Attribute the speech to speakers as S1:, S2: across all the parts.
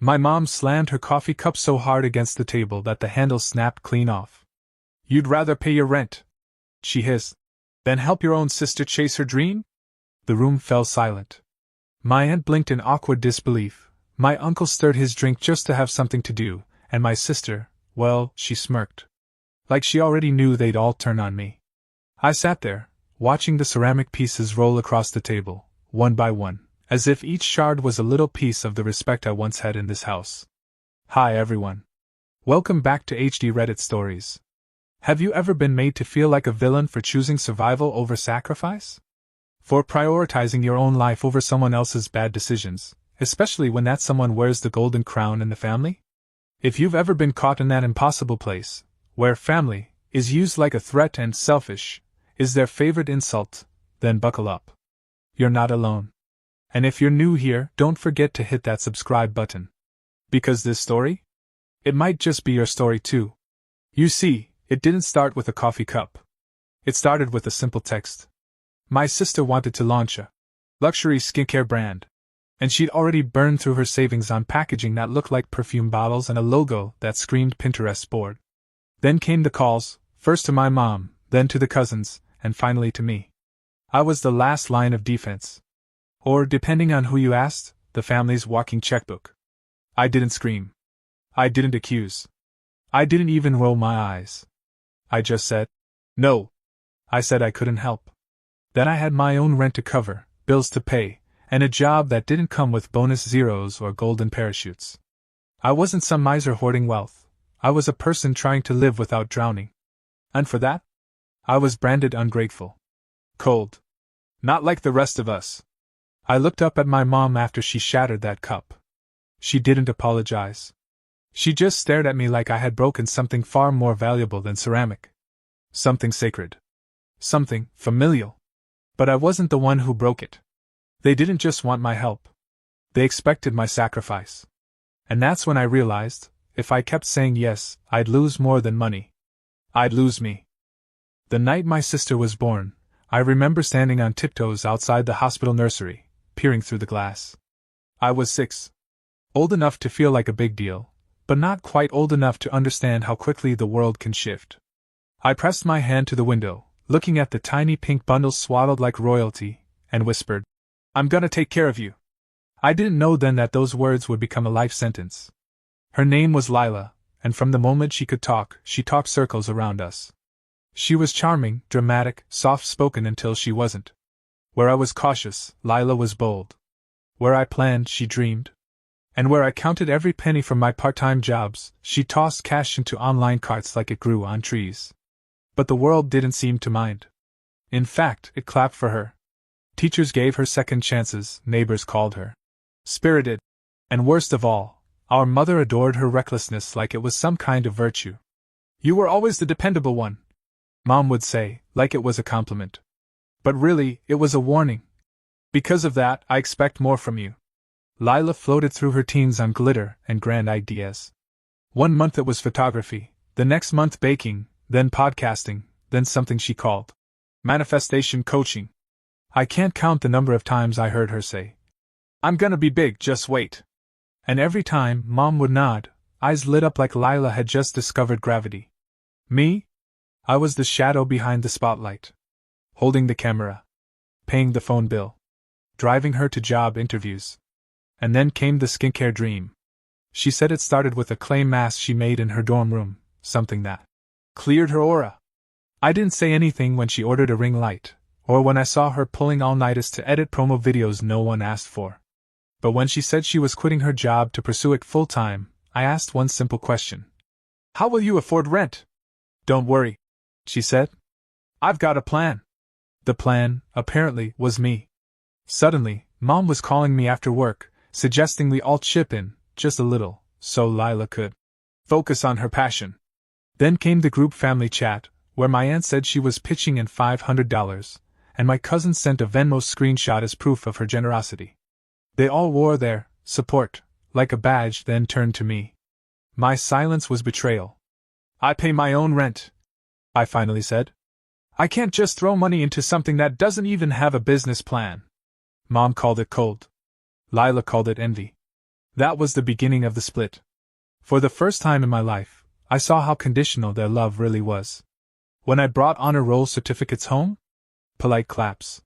S1: My mom slammed her coffee cup so hard against the table that the handle snapped clean off. "You'd rather pay your rent," she hissed, "than help your own sister chase her dream?" The room fell silent. My aunt blinked in awkward disbelief, my uncle stirred his drink just to have something to do, and my sister, well, she smirked. Like she already knew they'd all turn on me. I sat there, watching the ceramic pieces roll across the table, one by one, as if each shard was a little piece of the respect I once had in this house. Hi everyone. Welcome back to HD Reddit Stories. Have you ever been made to feel like a villain for choosing survival over sacrifice? For prioritizing your own life over someone else's bad decisions, especially when that someone wears the golden crown in the family? If you've ever been caught in that impossible place, where family is used like a threat and selfish is their favorite insult, then buckle up. You're not alone. And if you're new here, don't forget to hit that subscribe button. Because this story? It might just be your story too. You see, it didn't start with a coffee cup. It started with a simple text. My sister wanted to launch a luxury skincare brand, and she'd already burned through her savings on packaging that looked like perfume bottles and a logo that screamed Pinterest board. Then came the calls, first to my mom, then to the cousins, and finally to me. I was the last line of defense. Or, depending on who you asked, the family's walking checkbook. I didn't scream. I didn't accuse. I didn't even roll my eyes. I just said, no. I said I couldn't help. That I had my own rent to cover, bills to pay, and a job that didn't come with bonus zeros or golden parachutes. I wasn't some miser hoarding wealth. I was a person trying to live without drowning. And for that, I was branded ungrateful. Cold. Not like the rest of us. I looked up at my mom after she shattered that cup. She didn't apologize. She just stared at me like I had broken something far more valuable than ceramic. Something sacred. Something familial. But I wasn't the one who broke it. They didn't just want my help. They expected my sacrifice. And that's when I realized, if I kept saying yes, I'd lose more than money. I'd lose me. The night my sister was born, I remember standing on tiptoes outside the hospital nursery, peering through the glass. I was 6. Old enough to feel like a big deal, but not quite old enough to understand how quickly the world can shift. I pressed my hand to the window, looking at the tiny pink bundles swaddled like royalty, and whispered, "I'm gonna take care of you." I didn't know then that those words would become a life sentence. Her name was Lila, and from the moment she could talk, she talked circles around us. She was charming, dramatic, soft-spoken until she wasn't. Where I was cautious, Lila was bold. Where I planned, she dreamed. And where I counted every penny from my part-time jobs, she tossed cash into online carts like it grew on trees. But the world didn't seem to mind. In fact, it clapped for her. Teachers gave her second chances, neighbors called her spirited. And worst of all, our mother adored her recklessness like it was some kind of virtue. "You were always the dependable one," Mom would say, like it was a compliment. But really, it was a warning. "Because of that, I expect more from you." Lila floated through her teens on glitter and grand ideas. One month it was photography, the next month baking, then podcasting, then something she called manifestation coaching. I can't count the number of times I heard her say, "I'm gonna be big, just wait." And every time, Mom would nod, eyes lit up like Lila had just discovered gravity. Me? I was the shadow behind the spotlight. Holding the camera. Paying the phone bill. Driving her to job interviews. And then came the skincare dream. She said it started with a clay mask she made in her dorm room, something that cleared her aura. I didn't say anything when she ordered a ring light, or when I saw her pulling all-nighters to edit promo videos no one asked for. But when she said she was quitting her job to pursue it full-time, I asked one simple question. "How will you afford rent?" "Don't worry," she said. "I've got a plan." The plan, apparently, was me. Suddenly, Mom was calling me after work, suggesting we all chip in, just a little, so Lila could focus on her passion. Then came the group family chat, where my aunt said she was pitching in $500, and my cousin sent a Venmo screenshot as proof of her generosity. They all wore their support like a badge, then turned to me. My silence was betrayal. "I pay my own rent," I finally said. "I can't just throw money into something that doesn't even have a business plan." Mom called it cold. Lila called it envy. That was the beginning of the split. For the first time in my life, I saw how conditional their love really was. When I brought honor roll certificates home? Polite claps.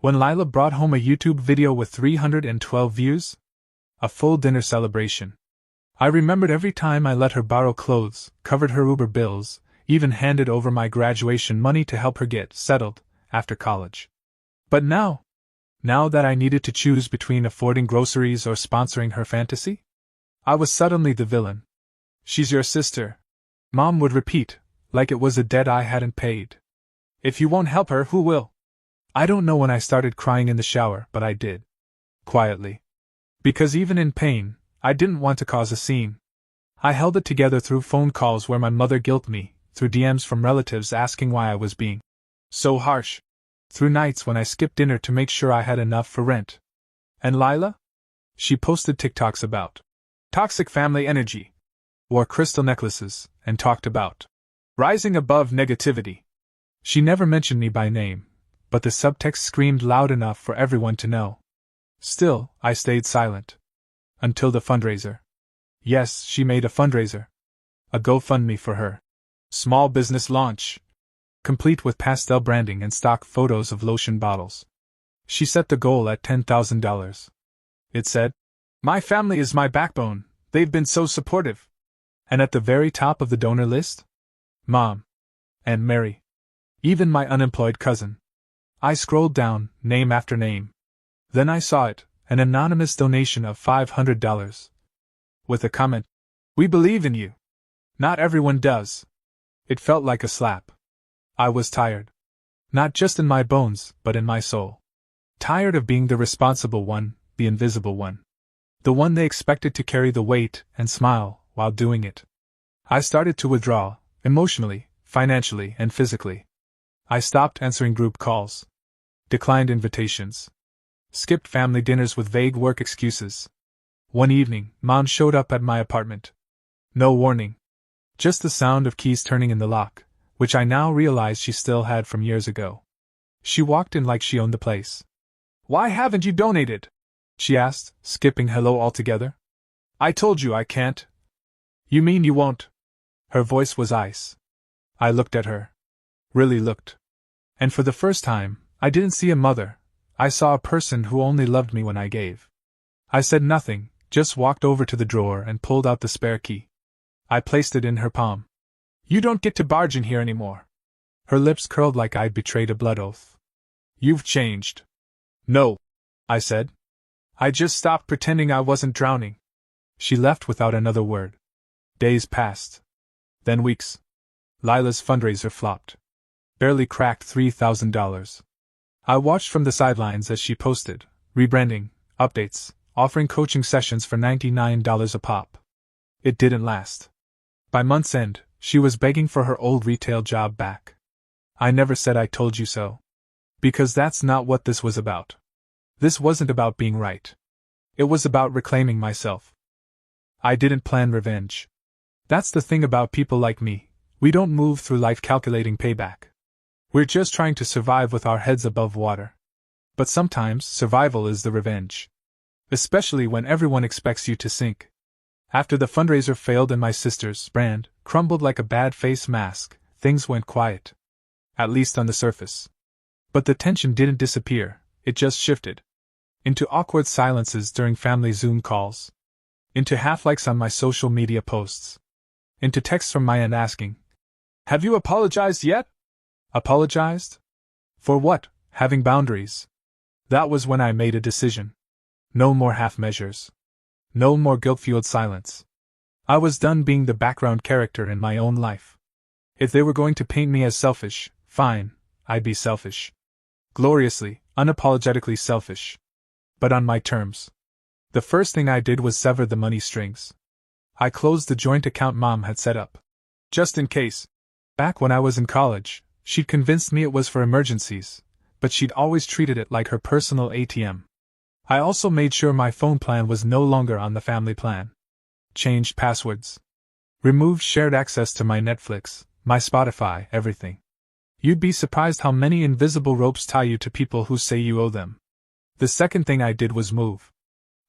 S1: When Lila brought home a YouTube video with 312 views? A full dinner celebration. I remembered every time I let her borrow clothes, covered her Uber bills, even handed over my graduation money to help her get settled after college. But now that I needed to choose between affording groceries or sponsoring her fantasy, I was suddenly the villain. "She's your sister," Mom would repeat, like it was a debt I hadn't paid. "If you won't help her, who will?" I don't know when I started crying in the shower, but I did. Quietly. Because even in pain, I didn't want to cause a scene. I held it together through phone calls where my mother guilted me, through DMs from relatives asking why I was being so harsh, through nights when I skipped dinner to make sure I had enough for rent. And Lila? She posted TikToks about toxic family energy, wore crystal necklaces, and talked about rising above negativity. She never mentioned me by name, but the subtext screamed loud enough for everyone to know. Still, I stayed silent. Until the fundraiser. Yes, she made a fundraiser. A GoFundMe for her small business launch, complete with pastel branding and stock photos of lotion bottles. She set the goal at $10,000. It said, "My family is my backbone, they've been so supportive." And at the very top of the donor list? Mom. Aunt Mary. Even my unemployed cousin. I scrolled down, name after name. Then I saw it, an anonymous donation of $500. With a comment, "We believe in you." Not everyone does. It felt like a slap. I was tired. Not just in my bones, but in my soul. Tired of being the responsible one, the invisible one. The one they expected to carry the weight and smile while doing it. I started to withdraw, emotionally, financially, and physically. I stopped answering group calls. Declined invitations. Skipped family dinners with vague work excuses. One evening, Mom showed up at my apartment. No warning. Just the sound of keys turning in the lock, which I now realized she still had from years ago. She walked in like she owned the place. "Why haven't you donated?" she asked, skipping hello altogether. "I told you I can't." "You mean you won't?" Her voice was ice. I looked at her. Really looked. And for the first time, I didn't see a mother, I saw a person who only loved me when I gave. I said nothing, just walked over to the drawer and pulled out the spare key. I placed it in her palm. "You don't get to barge in here anymore." Her lips curled like I'd betrayed a blood oath. "You've changed." "No," I said. "I just stopped pretending I wasn't drowning." She left without another word. Days passed. Then weeks. Lila's fundraiser flopped. Barely cracked $3,000. I watched from the sidelines as she posted, rebranding, updates, offering coaching sessions for $99 a pop. It didn't last. By month's end, she was begging for her old retail job back. I never said "I told you so." Because that's not what this was about. This wasn't about being right. It was about reclaiming myself. I didn't plan revenge. That's the thing about people like me, we don't move through life calculating payback. We're just trying to survive with our heads above water. But sometimes, survival is the revenge. Especially when everyone expects you to sink. After the fundraiser failed and my sister's brand crumbled like a bad face mask, things went quiet. At least on the surface. But the tension didn't disappear, it just shifted. Into awkward silences during family Zoom calls. Into half-likes on my social media posts. Into texts from my aunt asking, "Have you apologized yet?" Apologized? For what? Having boundaries. That was when I made a decision. No more half measures. No more guilt-fueled silence. I was done being the background character in my own life. If they were going to paint me as selfish, fine, I'd be selfish. Gloriously, unapologetically selfish. But on my terms. The first thing I did was sever the money strings. I closed the joint account Mom had set up. Just in case. Back when I was in college, she'd convinced me it was for emergencies, but she'd always treated it like her personal ATM. I also made sure my phone plan was no longer on the family plan. Changed passwords. Removed shared access to my Netflix, my Spotify, everything. You'd be surprised how many invisible ropes tie you to people who say you owe them. The second thing I did was move.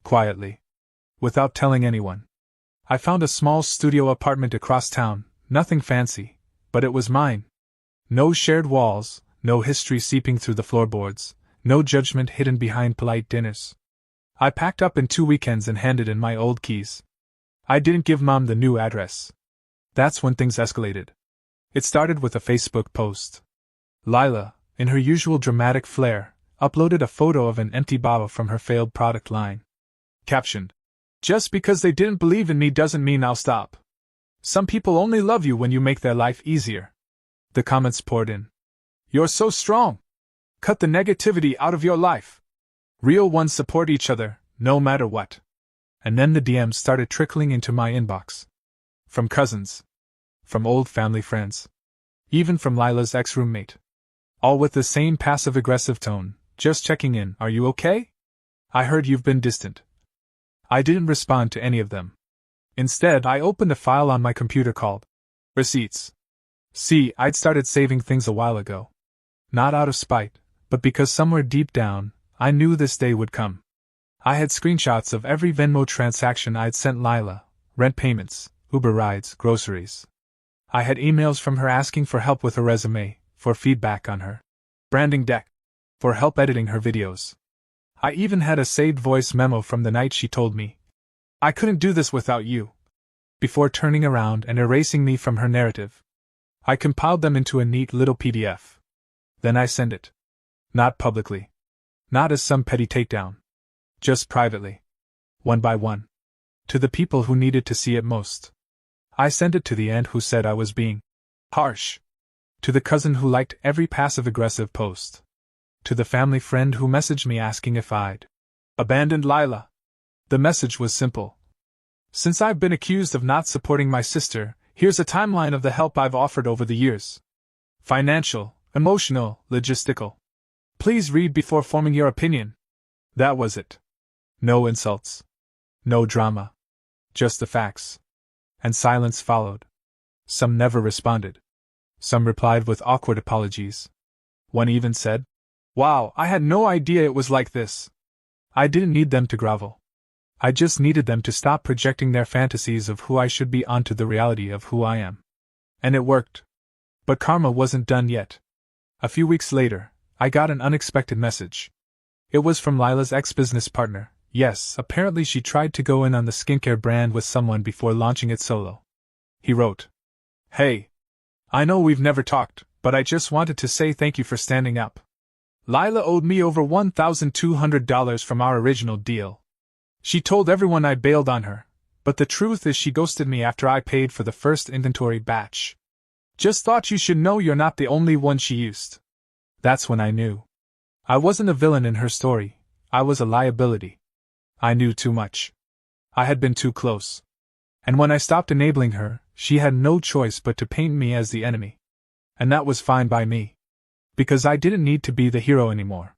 S1: Quietly. without telling anyone. I found a small studio apartment across town, nothing fancy, but it was mine. No shared walls, no history seeping through the floorboards, no judgment hidden behind polite dinners. I packed up in 2 weekends and handed in my old keys. I didn't give Mom the new address. That's when things escalated. It started with a Facebook post. Lila, in her usual dramatic flair, uploaded a photo of an empty bottle from her failed product line. Captioned, "Just because they didn't believe in me doesn't mean I'll stop. Some people only love you when you make their life easier." The comments poured in. "You're so strong. Cut the negativity out of your life. Real ones support each other, no matter what." And then the DMs started trickling into my inbox. From cousins. From old family friends. Even from Lila's ex-roommate. All with the same passive-aggressive tone, "Just checking in, are you okay? I heard you've been distant." I didn't respond to any of them. Instead, I opened a file on my computer called Receipts. See, I'd started saving things a while ago. Not out of spite, but because somewhere deep down, I knew this day would come. I had screenshots of every Venmo transaction I'd sent Lila, rent payments, Uber rides, groceries. I had emails from her asking for help with her resume, for feedback on her branding deck, for help editing her videos. I even had a saved voice memo from the night she told me, "I couldn't do this without you," before turning around and erasing me from her narrative. I compiled them into a neat little PDF. Then I sent it. Not publicly. Not as some petty takedown. Just privately. One by one. To the people who needed to see it most. I sent it to the aunt who said I was being harsh. To the cousin who liked every passive-aggressive post. To the family friend who messaged me asking if I'd abandoned Lila. The message was simple. Since I've been accused of not supporting my sister, here's a timeline of the help I've offered over the years. Financial, emotional, logistical. Please read before forming your opinion. That was it. No insults. No drama. Just the facts. And silence followed. Some never responded. Some replied with awkward apologies. One even said, "Wow, I had no idea it was like this." I didn't need them to grovel. I just needed them to stop projecting their fantasies of who I should be onto the reality of who I am. And it worked. But karma wasn't done yet. A few weeks later, I got an unexpected message. It was from Lila's ex-business partner. Yes, apparently she tried to go in on the skincare brand with someone before launching it solo. He wrote, "Hey. I know we've never talked, but I just wanted to say thank you for standing up. Lila owed me over $1,200 from our original deal. She told everyone I bailed on her, but the truth is she ghosted me after I paid for the first inventory batch. Just thought you should know you're not the only one she used." That's when I knew. I wasn't a villain in her story, I was a liability. I knew too much. I had been too close. And when I stopped enabling her, she had no choice but to paint me as the enemy. And that was fine by me. Because I didn't need to be the hero anymore.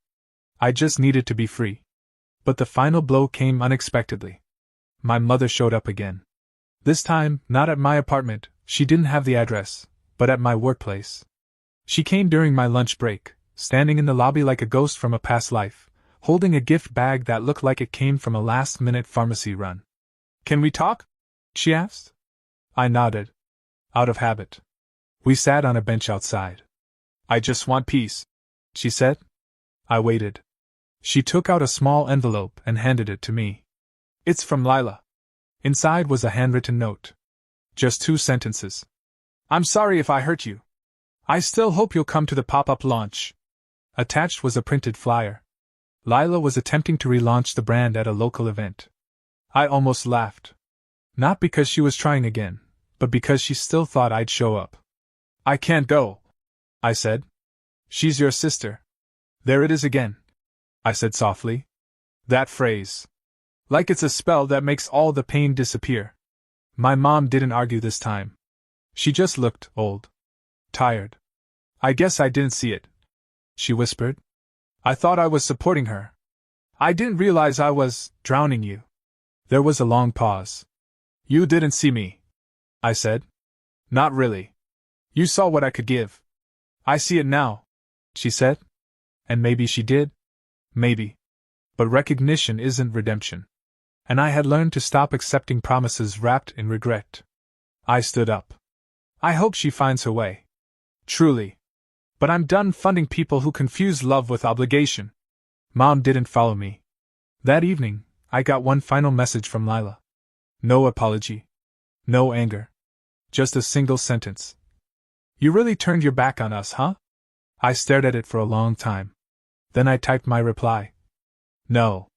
S1: I just needed to be free. But the final blow came unexpectedly. My mother showed up again. This time, not at my apartment, she didn't have the address, but at my workplace. She came during my lunch break, standing in the lobby like a ghost from a past life, holding a gift bag that looked like it came from a last-minute pharmacy run. "Can we talk?" she asked. I nodded. Out of habit. We sat on a bench outside. "I just want peace," she said. I waited. She took out a small envelope and handed it to me. "It's from Lila." Inside was a handwritten note. Just 2 sentences. "I'm sorry if I hurt you. I still hope you'll come to the pop-up launch." Attached was a printed flyer. Lila was attempting to relaunch the brand at a local event. I almost laughed. Not because she was trying again, but because she still thought I'd show up. "I can't go," I said. "She's your sister." "There it is again," I said softly. "That phrase. Like it's a spell that makes all the pain disappear." My mom didn't argue this time. She just looked old. Tired. "I guess I didn't see it," she whispered. "I thought I was supporting her. I didn't realize I was drowning you." There was a long pause. "You didn't see me," I said. "Not really. You saw what I could give." "I see it now," she said. And maybe she did. Maybe. But recognition isn't redemption. and I had learned to stop accepting promises wrapped in regret. I stood up. I hope she finds her way. Truly. But I'm done funding people who confuse love with obligation. Mom didn't follow me. That evening, I got one final message from Lila. No apology. No anger. Just a single sentence. You really turned your back on us, huh? I stared at it for a long time. Then I typed my reply. No.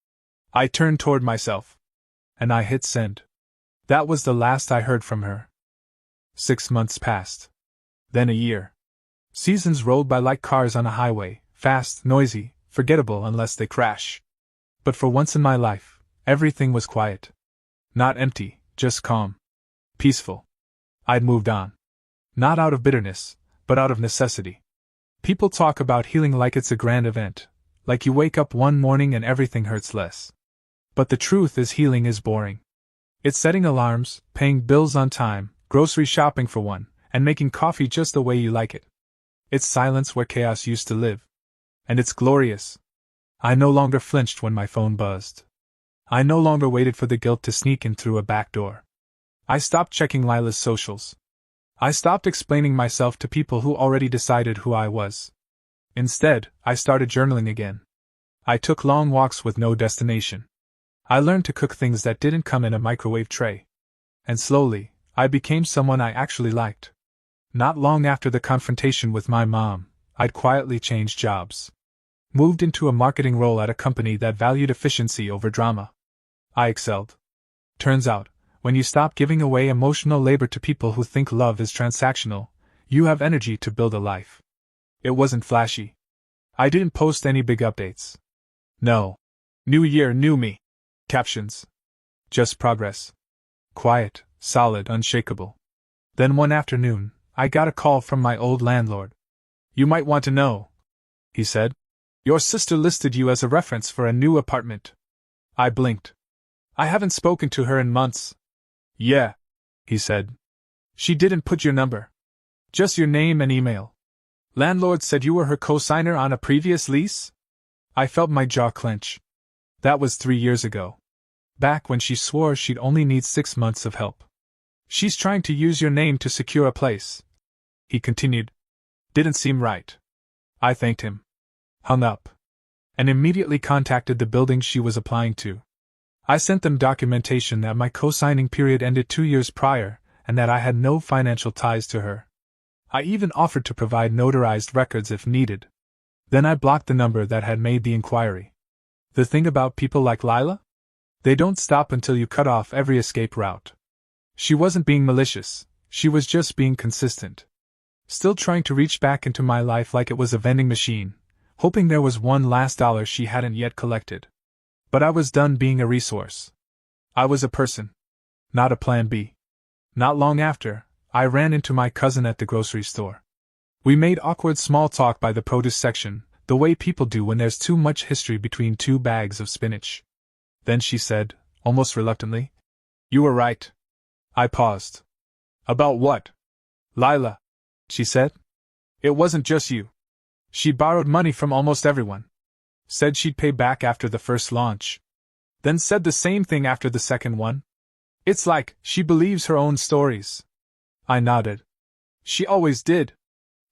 S1: I turned toward myself. And I hit send. That was the last I heard from her. 6 months passed. Then a year. Seasons rolled by like cars on a highway, fast, noisy, forgettable unless they crash. But for once in my life, everything was quiet. Not empty, just calm. Peaceful. I'd moved on. Not out of bitterness, but out of necessity. People talk about healing like it's a grand event, like you wake up one morning and everything hurts less. But the truth is healing is boring. It's setting alarms, paying bills on time, grocery shopping for one, and making coffee just the way you like it. It's silence where chaos used to live. And it's glorious. I no longer flinched when my phone buzzed. I no longer waited for the guilt to sneak in through a back door. I stopped checking Lila's socials. I stopped explaining myself to people who already decided who I was. Instead, I started journaling again. I took long walks with no destination. I learned to cook things that didn't come in a microwave tray. And slowly, I became someone I actually liked. Not long after the confrontation with my mom, I'd quietly changed jobs. Moved into a marketing role at a company that valued efficiency over drama. I excelled. Turns out, when you stop giving away emotional labor to people who think love is transactional, you have energy to build a life. It wasn't flashy. I didn't post any big updates. No. New year, new me. Captions. Just progress. Quiet, solid, unshakable. Then one afternoon, I got a call from my old landlord. You might want to know, he said. Your sister listed you as a reference for a new apartment. I blinked. I haven't spoken to her in months. Yeah, he said. She didn't put your number. Just your name and email. Landlord said you were her co-signer on a previous lease? I felt my jaw clench. That was 3 years ago. Back when she swore she'd only need 6 months of help. She's trying to use your name to secure a place. He continued. Didn't seem right. I thanked him. Hung up. And immediately contacted the building she was applying to. I sent them documentation that my co-signing period ended 2 years prior, and that I had no financial ties to her. I even offered to provide notarized records if needed. Then I blocked the number that had made the inquiry. The thing about people like Lila? They don't stop until you cut off every escape route. She wasn't being malicious, she was just being consistent. Still trying to reach back into my life like it was a vending machine, hoping there was one last dollar she hadn't yet collected. But I was done being a resource. I was a person. Not a plan B. Not long after, I ran into my cousin at the grocery store. We made awkward small talk by the produce section, the way people do when there's too much history between 2 bags of spinach. Then she said, almost reluctantly, You were right. I paused. About what? Lila, she said. It wasn't just you. She borrowed money from almost everyone. Said she'd pay back after the first launch. Then said the same thing after the second one. It's like she believes her own stories. I nodded. She always did.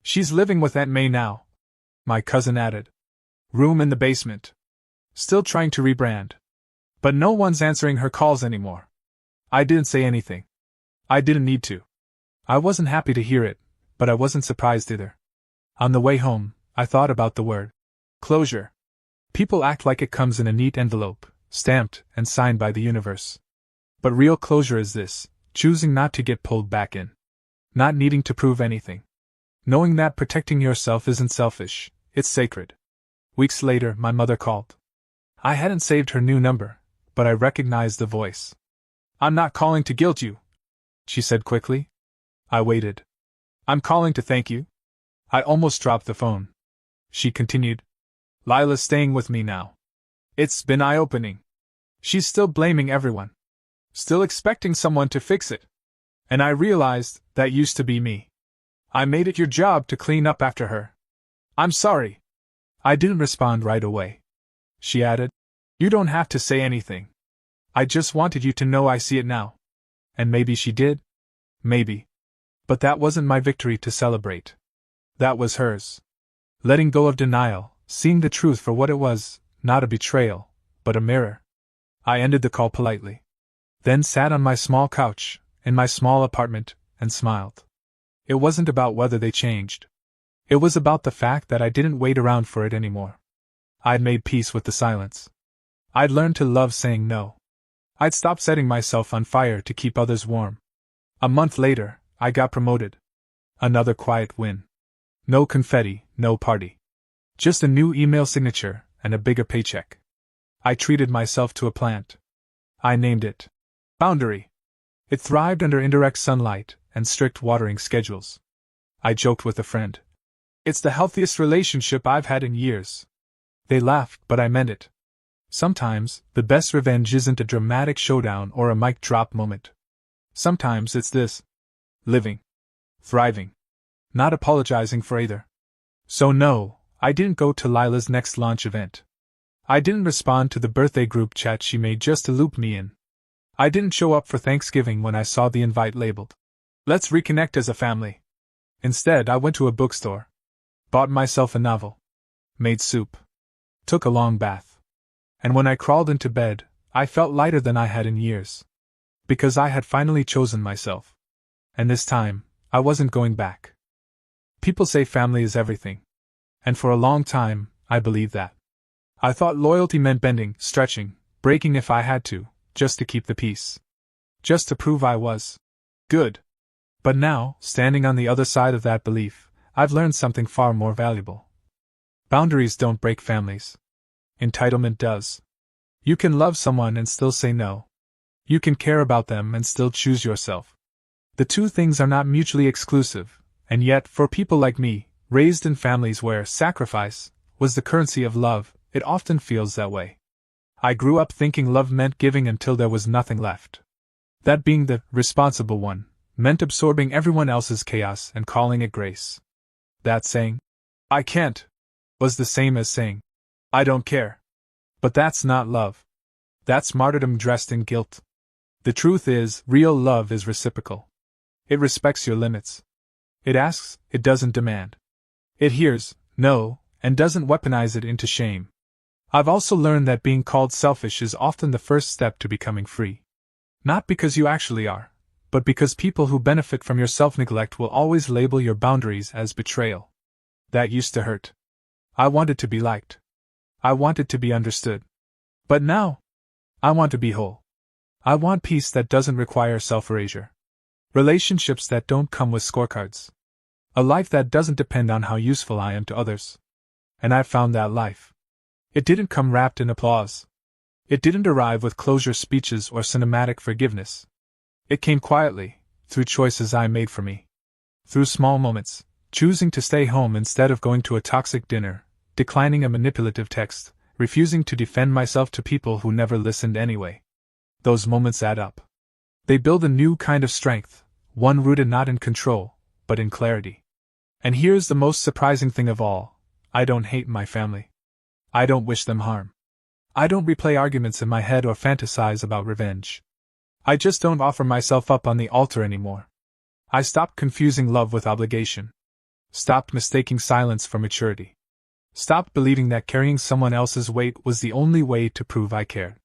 S1: She's living with Aunt May now. My cousin added. Room in the basement. Still trying to rebrand. But no one's answering her calls anymore. I didn't say anything. I didn't need to. I wasn't happy to hear it, but I wasn't surprised either. On the way home, I thought about the word closure. People act like it comes in a neat envelope, stamped and signed by the universe. But real closure is this, choosing not to get pulled back in. Not needing to prove anything. Knowing that protecting yourself isn't selfish, it's sacred. Weeks later, my mother called. I hadn't saved her new number, but I recognized the voice. I'm not calling to guilt you, she said quickly. I waited. I'm calling to thank you. I almost dropped the phone. She continued. Lila's staying with me now. It's been eye-opening. She's still blaming everyone. Still expecting someone to fix it. And I realized that used to be me. I made it your job to clean up after her. I'm sorry. I didn't respond right away. She added, You don't have to say anything. I just wanted you to know I see it now. And maybe she did? Maybe. But that wasn't my victory to celebrate. That was hers. Letting go of denial, seeing the truth for what it was, not a betrayal, but a mirror. I ended the call politely. Then sat on my small couch, in my small apartment, and smiled. It wasn't about whether they changed. It was about the fact that I didn't wait around for it anymore. I'd made peace with the silence. I'd learned to love saying no. I'd stopped setting myself on fire to keep others warm. A month later, I got promoted. Another quiet win. No confetti, no party. Just a new email signature and a bigger paycheck. I treated myself to a plant. I named it Boundary. It thrived under indirect sunlight and strict watering schedules. I joked with a friend. It's the healthiest relationship I've had in years. They laughed, but I meant it. Sometimes, the best revenge isn't a dramatic showdown or a mic drop moment. Sometimes it's this. Living. Thriving. Not apologizing for either. So no, I didn't go to Lila's next launch event. I didn't respond to the birthday group chat she made just to loop me in. I didn't show up for Thanksgiving when I saw the invite labeled, "Let's reconnect as a family." Instead, I went to a bookstore. Bought myself a novel. Made soup. Took a long bath. And when I crawled into bed, I felt lighter than I had in years. Because I had finally chosen myself. And this time, I wasn't going back. People say family is everything. And for a long time, I believed that. I thought loyalty meant bending, stretching, breaking if I had to, just to keep the peace. Just to prove I was good. But now, standing on the other side of that belief, I've learned something far more valuable. Boundaries don't break families. Entitlement does. You can love someone and still say no. You can care about them and still choose yourself. The two things are not mutually exclusive, and yet, for people like me, raised in families where sacrifice was the currency of love, it often feels that way. I grew up thinking love meant giving until there was nothing left. That being the responsible one meant absorbing everyone else's chaos and calling it grace. That saying, "I can't," was the same as saying, "I don't care." But that's not love. That's martyrdom dressed in guilt. The truth is, real love is reciprocal. It respects your limits. It asks, it doesn't demand. It hears, no, and doesn't weaponize it into shame. I've also learned that being called selfish is often the first step to becoming free. Not because you actually are, but because people who benefit from your self-neglect will always label your boundaries as betrayal. That used to hurt. I wanted to be liked. I wanted to be understood. But now, I want to be whole. I want peace that doesn't require self-erasure. Relationships that don't come with scorecards. A life that doesn't depend on how useful I am to others. And I've found that life. It didn't come wrapped in applause. It didn't arrive with closure speeches or cinematic forgiveness. It came quietly, through choices I made for me. Through small moments, choosing to stay home instead of going to a toxic dinner, declining a manipulative text, refusing to defend myself to people who never listened anyway. Those moments add up. They build a new kind of strength, one rooted not in control, but in clarity. And here's the most surprising thing of all: I don't hate my family. I don't wish them harm. I don't replay arguments in my head or fantasize about revenge. I just don't offer myself up on the altar anymore. I stopped confusing love with obligation. Stopped mistaking silence for maturity. Stopped believing that carrying someone else's weight was the only way to prove I cared.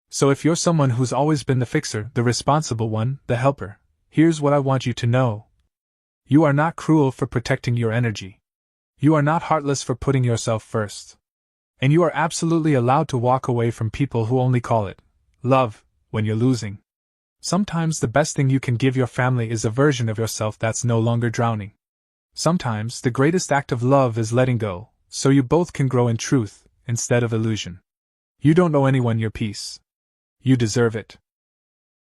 S1: So if you're someone who's always been the fixer, the responsible one, the helper, here's what I want you to know. You are not cruel for protecting your energy. You are not heartless for putting yourself first. And you are absolutely allowed to walk away from people who only call it love when you're losing. Sometimes the best thing you can give your family is a version of yourself that's no longer drowning. Sometimes the greatest act of love is letting go, so you both can grow in truth, instead of illusion. You don't owe anyone your peace. You deserve it.